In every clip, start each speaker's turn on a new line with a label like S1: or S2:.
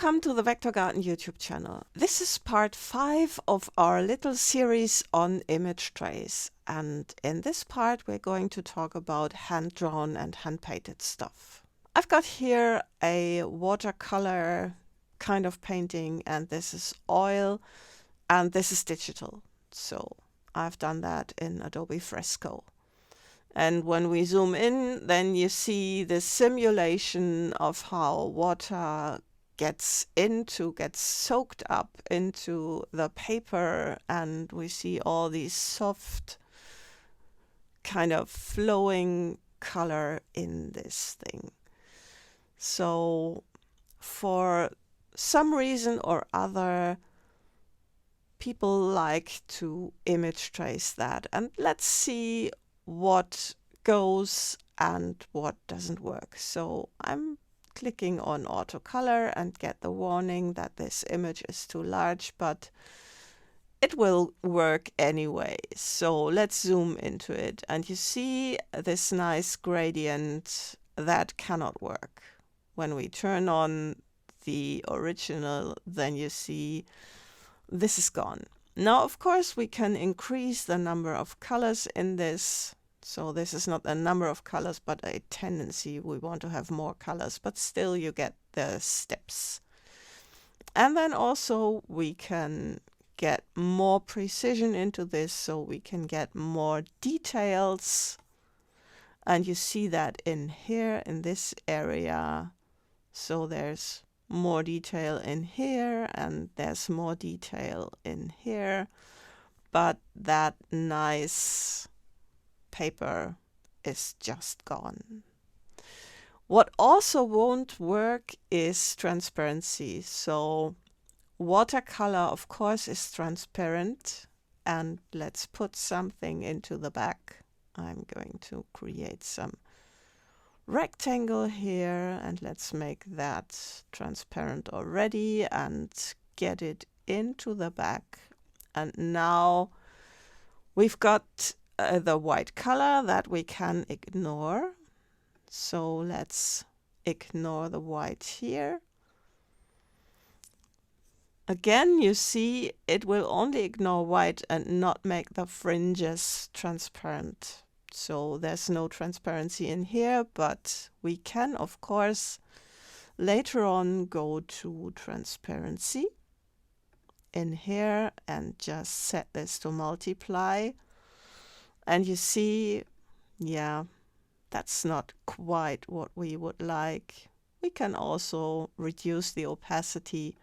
S1: Welcome to the Vector Garden YouTube channel. This is part 5 of our little series on image trace, and in this part we're going to talk about hand-drawn and hand-painted stuff. I've got here a watercolor kind of painting, and this is oil, and this is digital. So I've done that in Adobe Fresco. And when we zoom in, then you see the simulation of how water gets soaked up into the paper, and we see all these soft kind of flowing color in this thing. So for some reason or other, people like to image trace that, and let's see what goes and what doesn't work. So I'm clicking on watercolor and get the warning that this image is too large, but it will work anyway. So let's zoom into it, and you see this nice gradient that cannot work. When we turn on the original, then you see this is gone. Now, of course, we can increase the number of colors in this. So this is not a number of colors, but a tendency. We want to have more colors, but still you get the steps. And then also we can get more precision into this, so we can get more details. And you see that in here, in this area. So there's more detail in here, and there's more detail in here. But that nice paper is just gone. What also won't work is transparency. So watercolor, of course, is transparent, and let's put something into the back. I'm going to create some rectangle here, and let's make that transparent already and get it into the back. And now we've got the white color that we can ignore. So let's ignore the white here. Again, you see it will only ignore white and not make the fringes transparent. So there's no transparency in here, but we can, of course, later on go to transparency in here and just set this to multiply. And you see, yeah, that's not quite what we would like. We can also reduce the opacity,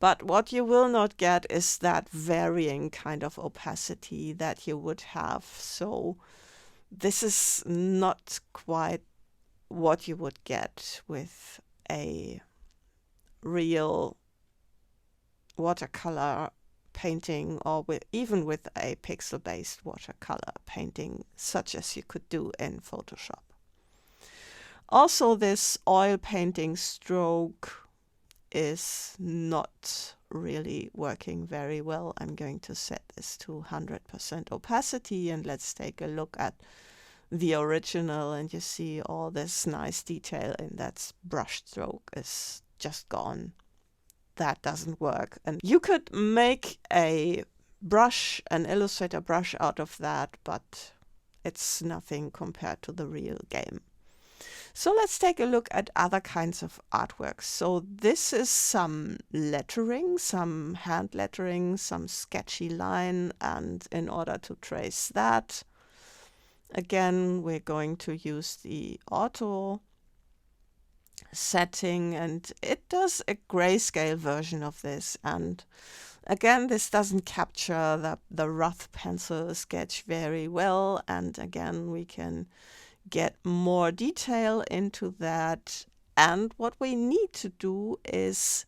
S1: but what you will not get is that varying kind of opacity that you would have. So this is not quite what you would get with a real watercolor painting, or even with a pixel-based watercolor painting, such as you could do in Photoshop. Also, this oil painting stroke is not really working very well. I'm going to set this to 100% opacity, and let's take a look at the original, and you see all this nice detail in that brush stroke is just gone. That doesn't work. And you could make a brush, an Illustrator brush out of that, but it's nothing compared to the real game. So let's take a look at other kinds of artwork. So this is some lettering, some hand lettering, some sketchy line, and in order to trace that, again, we're going to use the auto setting, and it does a grayscale version of this. And again, this doesn't capture the rough pencil sketch very well, and again, we can get more detail into that. And what we need to do is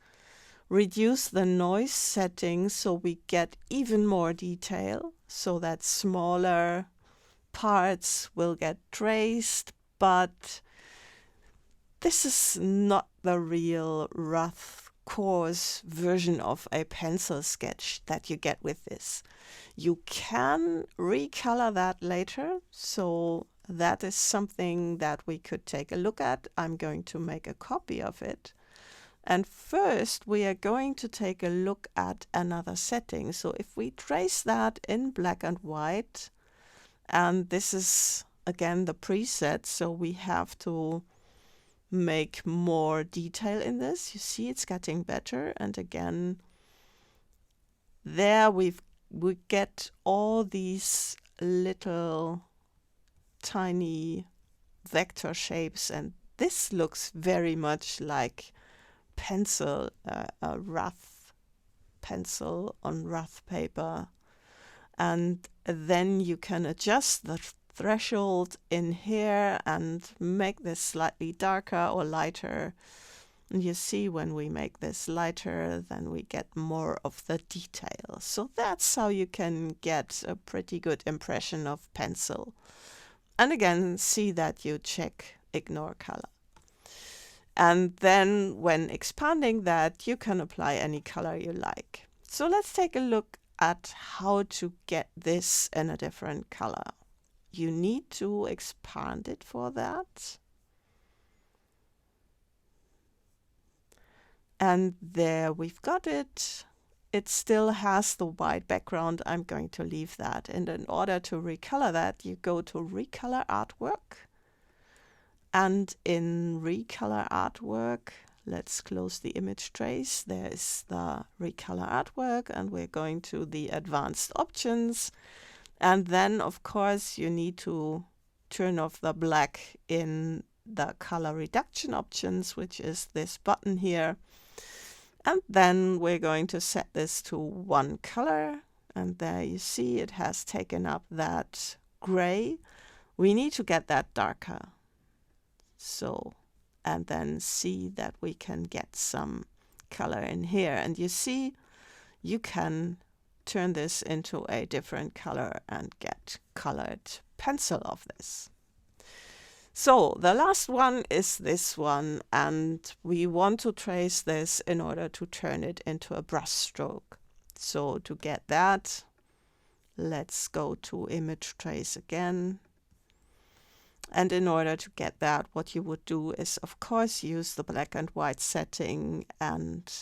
S1: reduce the noise setting so we get even more detail, so that smaller parts will get traced, but this is not the real rough, coarse version of a pencil sketch that you get with this. You can recolor that later, so that is something that we could take a look at. I'm going to make a copy of it, And first we are going to take a look at another setting. So if we trace that in black and white, and this is again the preset, so we have to make more detail in this. You see it's getting better, and again there we get all these little tiny vector shapes, and this looks very much like pencil, a rough pencil on rough paper. And then you can adjust the threshold in here and make this slightly darker or lighter. And you see when we make this lighter, then we get more of the detail. So that's how you can get a pretty good impression of pencil. And again, see that you check ignore color. And then when expanding that, you can apply any color you like. So let's take a look at how to get this in a different color. You need to expand it for that. And there we've got it. It still has the white background. I'm going to leave that. And in order to recolor that, you go to Recolor Artwork. And in Recolor Artwork, let's close the image trace. There is the Recolor Artwork, and we're going to the Advanced Options. And then, of course, you need to turn off the black in the Color Reduction Options, which is this button here. And then we're going to set this to one color. And there you see it has taken up that gray. We need to get that darker. So, and then see that we can get some color in here. And you see, you can turn this into a different color and get colored pencil of this. So the last one is this one, and we want to trace this in order to turn it into a brush stroke. So to get that, let's go to Image Trace again. And in order to get that, what you would do is, of course, use the black and white setting and,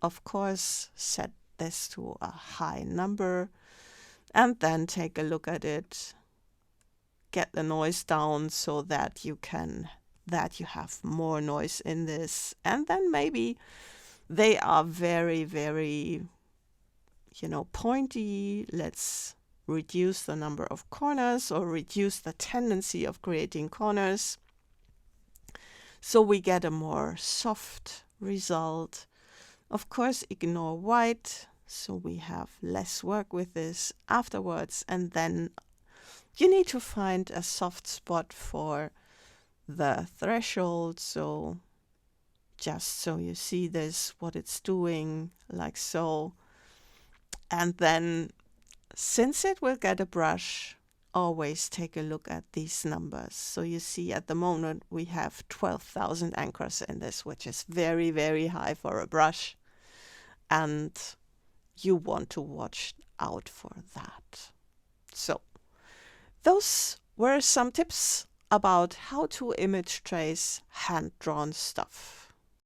S1: of course, set this to a high number and then take a look at it, get the noise down so that you have more noise in this. And then maybe they are very, very, pointy. Let's reduce the number of corners or reduce the tendency of creating corners. So we get a more soft result. Of course, ignore white, so we have less work with this afterwards. And then you need to find a soft spot for the threshold. So just so you see this, what it's doing, like so. And then since it will get a brush, always take a look at these numbers. So you see at the moment we have 12,000 anchors in this, which is very, very high for a brush. And you want to watch out for that. So those were some tips about how to image trace hand-drawn stuff.